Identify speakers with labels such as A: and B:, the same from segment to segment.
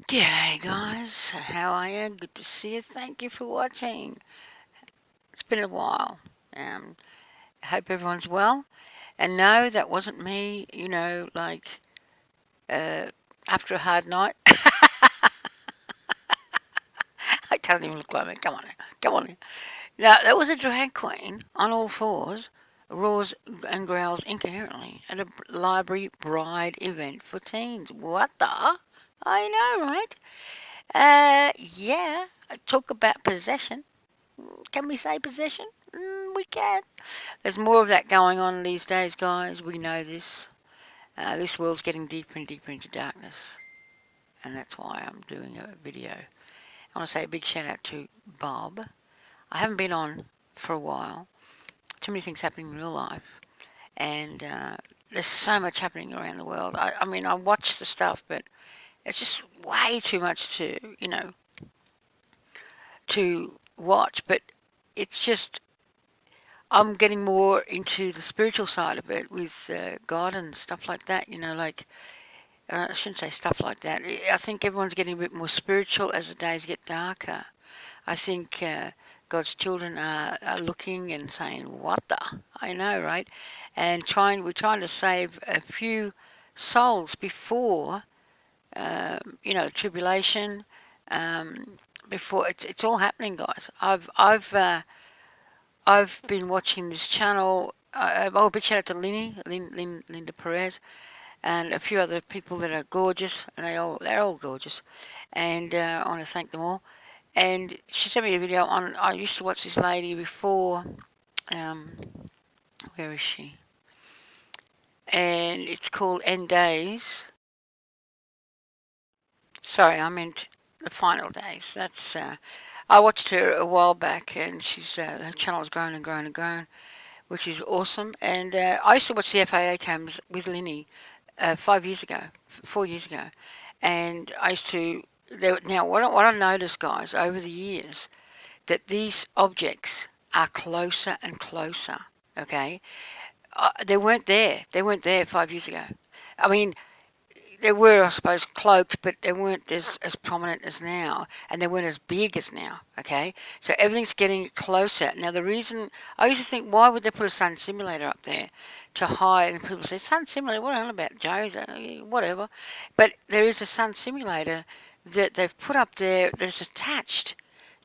A: G'day guys, how are you? Good to see you. Thank you for watching. It's been a while. I hope everyone's well. And no, that wasn't me, uh, after a hard night. I don't even look like me. Come on, come on. No, that was a drag queen on all fours, roars and growls incoherently at a library bride event for teens. What the? I know, right? Yeah. Talk about possession. Can we say possession? We can. There's more of that going on these days, guys. We know this. This world's getting deeper and deeper into darkness, and that's why I'm doing a video. I want to say a big shout out to Bob. I haven't been on for a while. Too many things happening in real life, and there's so much happening around the world. I mean, I watch the stuff, but it's just way too much to watch. But it's just I'm getting more into the spiritual side of it with God and stuff like that. I shouldn't say stuff like that. I think everyone's getting a bit more spiritual as the days get darker. I think God's children are looking and saying, "What the?" I know, right? And we're trying to save a few souls before, tribulation. Before it's all happening, guys. I've been watching this channel. Oh, big shout out to Linda Perez, and a few other people that are gorgeous, and they're all gorgeous, and I want to thank them all. And she sent me a video on. I used to watch this lady before. Um, where is she? And it's called End Days. Sorry, I meant the final days. I watched her a while back, and her channel has grown and grown and grown, which is awesome. And I used to watch the FAA cams with Linny 5 years ago, 4 years ago, and I used to. Now, what I noticed, guys, over the years, that these objects are closer and closer. Okay, they weren't there. They weren't there 5 years ago. I mean, they were, I suppose, cloaked, but they weren't as prominent as now, and they weren't as big as now. Okay, so everything's getting closer. Now, the reason I used to think, why would they put a sun simulator up there to hide? And people say, sun simulator, what on about, Joe? Whatever. But there is a sun simulator that they've put up there that's attached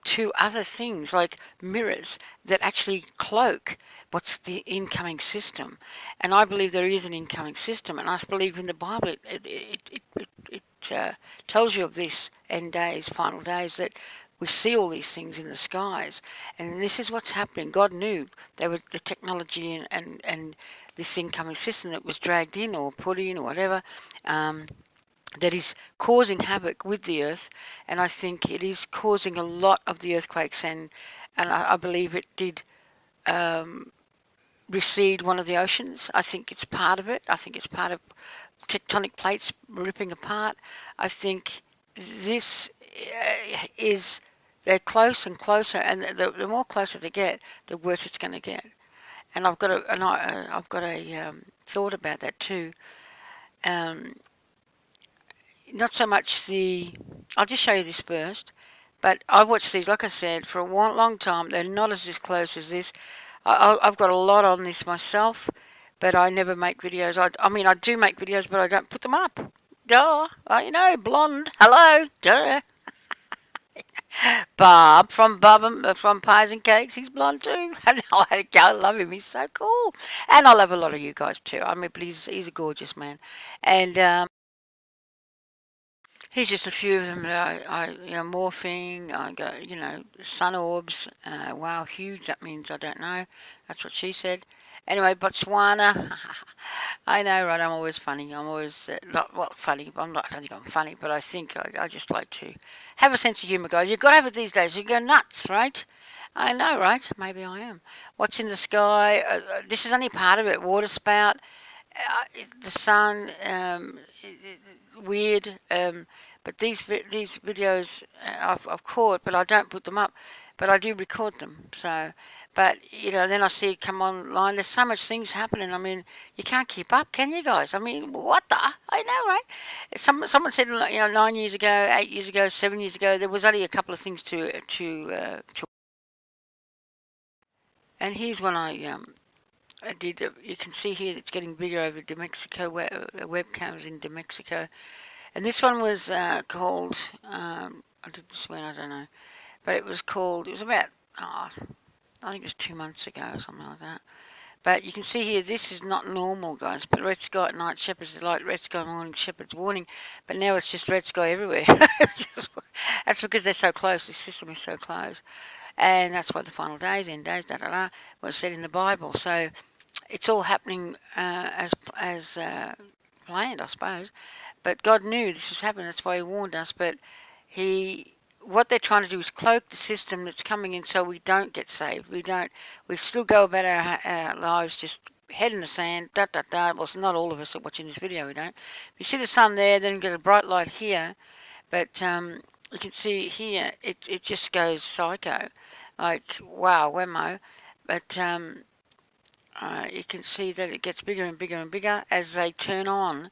A: to other things like mirrors that actually cloak what's the incoming system. And I believe there is an incoming system, and I believe in the Bible it tells you of this end days, final days, that we see all these things in the skies, and this is what's happening. God knew they were the technology and this incoming system that was dragged in or put in or whatever. That is causing havoc with the earth, and I think it is causing a lot of the earthquakes, and I believe it did recede one of the oceans. I think it's part of it. I think it's part of tectonic plates ripping apart. I think this is they're close and closer, and the more closer they get, the worse it's going to get. And I've got a thought about that too. Um, Not so much I'll just show you this first, but I've watched these, like I said, for a long time. They're not as close as this. I've got a lot on this myself, but I never make videos. I mean, I do make videos, but I don't put them up. Duh. Blonde. Hello. Duh. Bob from Pies and Cakes. He's blonde too. I love him. He's so cool. And I love a lot of you guys too. I mean, but he's a gorgeous man. And here's just a few of them that morphing. I got, sun orbs. Wow, huge. That means I don't know. That's what she said. Anyway, Botswana. I know, right? I'm always funny. I'm always not well, funny. I don't think I'm funny, but I think I just like to have a sense of humor, guys. You've got to have it these days. You go nuts, right? I know, right? Maybe I am. What's in the sky? This is only part of it. Water spout. the sun, weird. But these videos I've caught, but I don't put them up. But I do record them. So, but then I see it come online. There's so much things happening. I mean, you can't keep up, can you guys? I mean, what the? I know, right? Someone said, 9 years ago, 8 years ago, 7 years ago, there was only a couple of things to. And here's one I did. You can see here it's getting bigger over New Mexico, webcams in New Mexico. And this one was called, I did this one, I don't know, but it was about, I think it was 2 months ago or something like that. But you can see here, this is not normal, guys. But red sky at night, shepherds delight, red sky morning, shepherd's warning. But now it's just red sky everywhere. That's because they're so close. This system is so close. And that's what the final days, end days, was said in the Bible. So it's all happening as planned, I suppose. But God knew this was happening. That's why He warned us. But what they're trying to do is cloak the system that's coming in, so we don't get saved. We still go about our lives just head in the sand. Da da da. Well, it's not all of us are watching this video. We don't. You see the sun there, then you get a bright light here. But you can see here, it just goes psycho. Like, wow, whammo. But you can see that it gets bigger and bigger and bigger as they turn on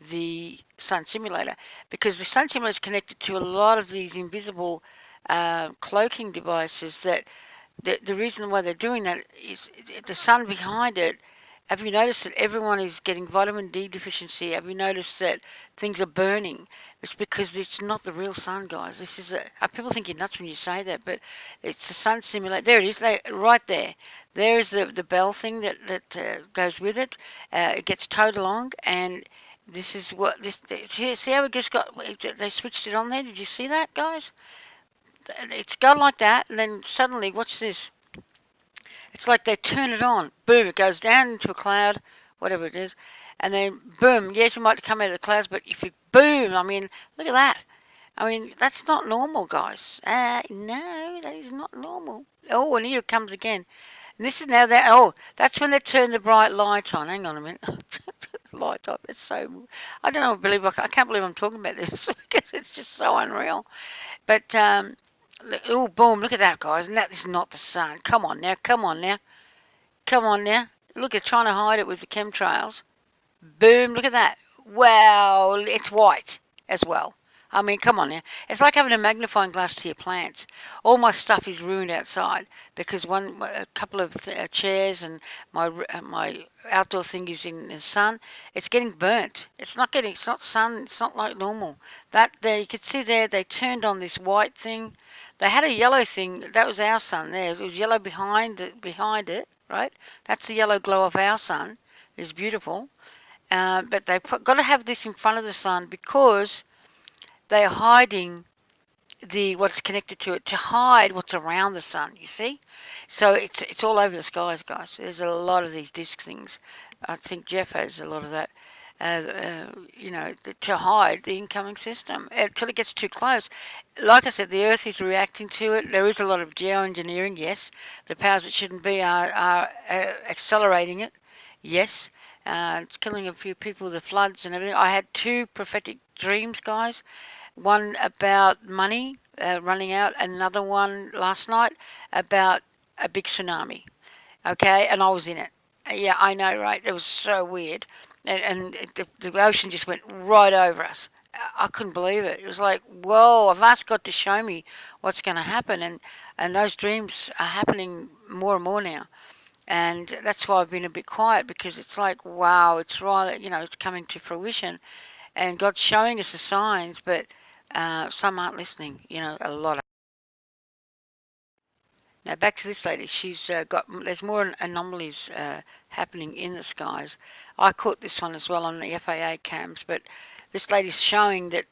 A: the sun simulator, because the sun simulator is connected to a lot of these invisible cloaking devices. That the reason why they're doing that is the sun behind it. Have you noticed that everyone is getting vitamin D deficiency? Have you noticed that things are burning? It's because it's not the real sun, guys. This is people think you're nuts when you say that, but it's the sun simulator. There it is, right there. There is the bell thing that goes with it. It gets towed along, and this is what this. See how it just got? They switched it on there. Did you see that, guys? It's gone like that, and then suddenly, watch this. It's like they turn it on. Boom, it goes down into a cloud, whatever it is, and then boom. Yes, it might come out of the clouds, but if you boom, I mean, look at that. I mean, that's not normal, guys. No, that is not normal. Oh, and here it comes again. And this is now that. Oh, that's when they turn the bright light on. Hang on a minute. Light on. It's so. I don't know. I can't believe I'm talking about this because it's just so unreal. But oh, boom! Look at that, guys. And that is not the sun. Come on now. Come on now. Come on now. Look, it's trying to hide it with the chemtrails. Boom, look at that. Wow, it's white as well. I mean, come on now. It's like having a magnifying glass to your plants. All my stuff is ruined outside because a couple of chairs and my outdoor thing is in the sun. It's getting burnt. It's not sun. It's not like normal. That there, you could see there, they turned on this white thing. They had a yellow thing. That was our sun there. It was yellow behind it, right? That's the yellow glow of our sun. It's beautiful. But they've got to have this in front of the sun because they're hiding what's connected to it to hide what's around the sun. You see, so it's all over the skies, guys. There's a lot of these disk things. I think Jeff has a lot of that. To hide the incoming system until it gets too close. Like I said, the Earth is reacting to it. There is a lot of geoengineering. Yes, the powers that shouldn't be are accelerating it. Yes, it's killing a few people, the floods and everything. I had two prophetic dreams, guys. One about money running out, another one last night about a big tsunami. Okay, and I was in it. Yeah, I know, right? It was so weird. And the ocean just went right over us. I couldn't believe it. It was like, whoa, I've asked God to show me what's going to happen. And those dreams are happening more and more now. And that's why I've been a bit quiet, because it's like, wow, it's right, it's coming to fruition. And God's showing us the signs, but some aren't listening, a lot. Now back to this lady. There's more anomalies happening in the skies. I caught this one as well on the FAA cams, but this lady's showing that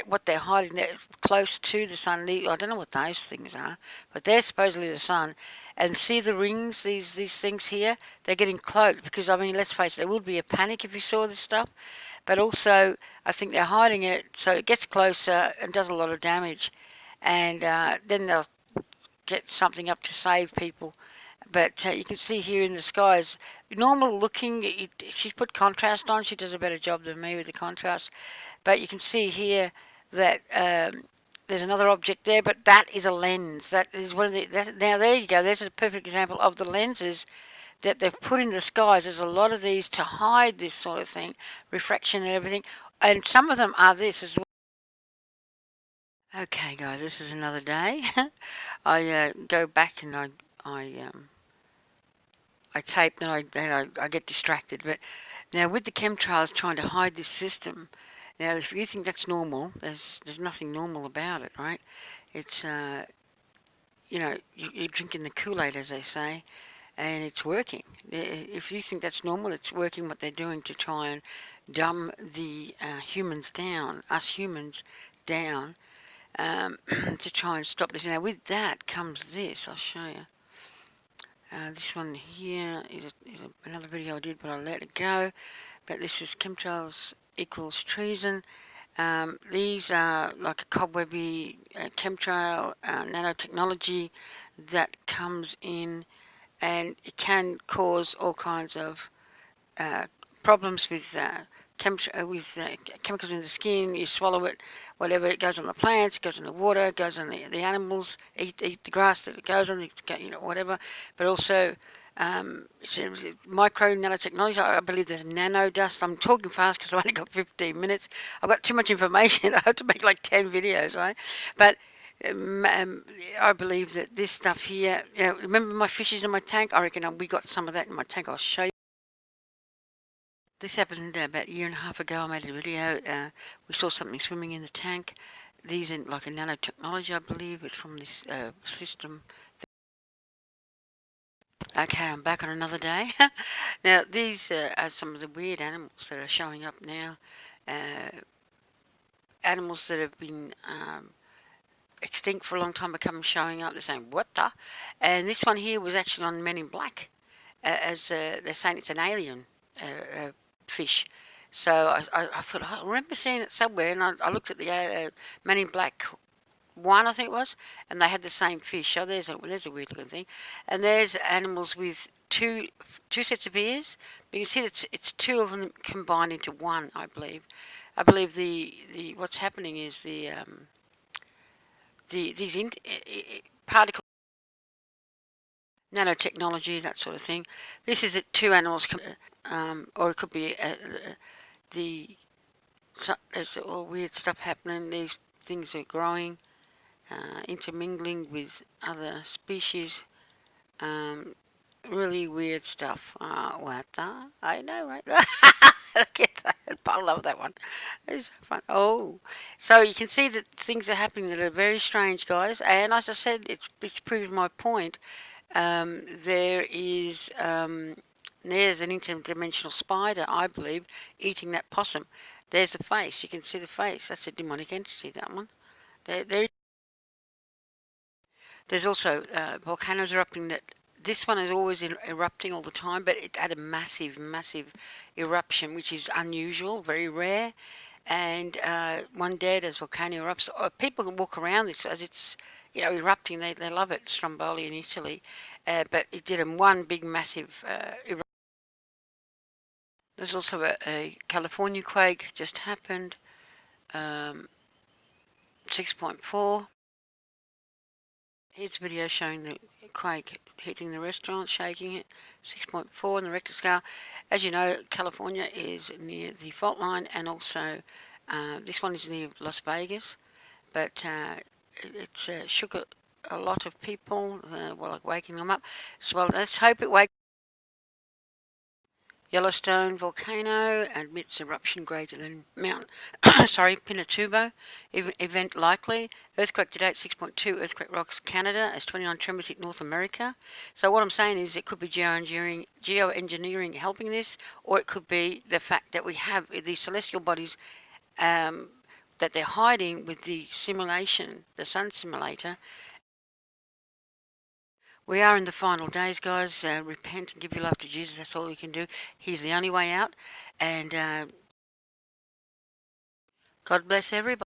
A: what they're hiding, they're close to the sun. I don't know what those things are, but they're supposedly the sun. And see the rings, these things here, they're getting cloaked because, I mean, let's face it, there would be a panic if you saw this stuff. But also, I think they're hiding it so it gets closer and does a lot of damage. And then they'll get something up to save people. But you can see here in the skies, normal looking. She's put contrast on. She does a better job than me with the contrast. But you can see here that there's another object there, but that is a lens. That is one of the. Now there you go. There's a perfect example of the lenses that they've put in the skies. There's a lot of these to hide this sort of thing, refraction and everything. And some of them are this as well. Okay, guys, this is another day. I go back and I tape and I get distracted. But now with the chemtrails trying to hide this system, now if you think that's normal, there's nothing normal about it, right? It's you're drinking the Kool-Aid, as they say, and it's working. If you think that's normal, it's working. What they're doing to try and dumb the humans down, us humans down, to try and stop this. Now with that comes this. I'll show you. This one here is another video I did, but I let it go. But this is chemtrails equals treason. These are like a cobwebby chemtrail nanotechnology that comes in, and it can cause all kinds of uh, problems with chemicals in the skin. You swallow it, whatever. It goes on the plants, it goes in the water, it goes on the animals. Eat the grass that it goes on, whatever. But also, it's micro nanotechnology. I believe there's nano dust. I'm talking fast because I've only got 15 minutes. I've got too much information. I have to make like 10 videos, right? But I believe that this stuff here, remember my fishes in my tank? I reckon we got some of that in my tank. I'll show you. This happened about a year and a half ago. I made a video. We saw something swimming in the tank. These are like a nanotechnology, I believe. It's from this system. Okay, I'm back on another day. Now, these are some of the weird animals that are showing up now. Uh, Animals that have been extinct for a long time are coming showing up. They're saying, what the? And this one here was actually on Men in Black, as they're saying it's an alien fish. So I thought, I remember seeing it somewhere, and I looked at the Men in Black one, I think it was, and they had the same fish. So there's a weird looking thing, and there's animals with two sets of ears. But you can see it's two of them combined into one, I believe. I believe the what's happening is these particles, nanotechnology, that sort of thing. This is two animals, or it could be the there's all weird stuff happening. These things are growing, intermingling with other species. Um, Really weird stuff. What the? I know, right? I get that. I love that one. It's so fun. Oh, so you can see that things are happening that are very strange, guys. And as I said, it's proved my point. There's an interdimensional spider, I believe, eating that possum. There's the face. You can see the face. That's a demonic entity, that one. There's also volcanoes erupting. This one is always erupting all the time, but it had a massive, massive eruption, which is unusual, very rare. And one dead as volcano erupts. People can walk around this as it's erupting. They love it. Stromboli in Italy, but it did one big massive eruption. There's also a California quake just happened, 6.4. Here's a video showing the quake hitting the restaurant, shaking it, 6.4 on the Richter scale. As you know, California is near the fault line, and also this one is near Las Vegas, but it's shook a lot of people, like waking them up. So, well, let's hope it wakes. Yellowstone volcano admits eruption greater than Mount Pinatubo. Event likely. Earthquake to date 6.2. Earthquake rocks Canada as 29 tremors hit North America. So what I'm saying is it could be geoengineering helping this, or it could be the fact that we have these celestial bodies that they're hiding with the simulation, the sun simulator. We are in the final days, guys. Repent and give your life to Jesus. That's all you can do. He's the only way out. And God bless everybody.